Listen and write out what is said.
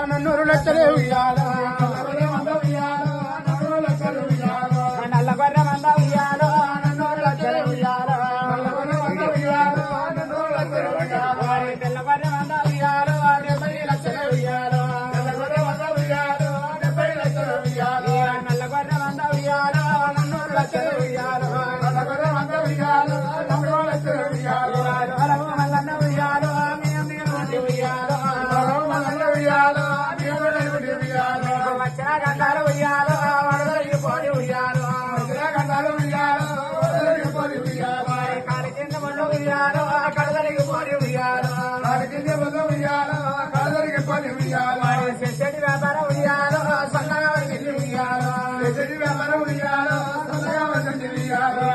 నన్నూరు లక్షలే ఉయ్యాలో నల్లగొర్ర మంద ఉయ్యాలో నన్నూరు లక్షలే ఉయ్యాలో తెల్లగొర్ర మంద ఉయ్యాలో 70 లక్షలే ఉయ్యాలో నల్లగొర్ర మంద ఉయ్యాలో నన్నూరు లక్షలే ఉయ్యాలో మల్లన్న ఉయ్యాలో వచ్చిన గంటాలు ఉయ్యాలో వడదలిగి పోని ఉయ్యాలో కాలి కింద ముళ్ళు ఉయ్యాలో కడదలిగి పోని ఉయ్యాలో చెడి వ్యాపార ఉయ్యాలో సన్నగా ఉయ్యాలో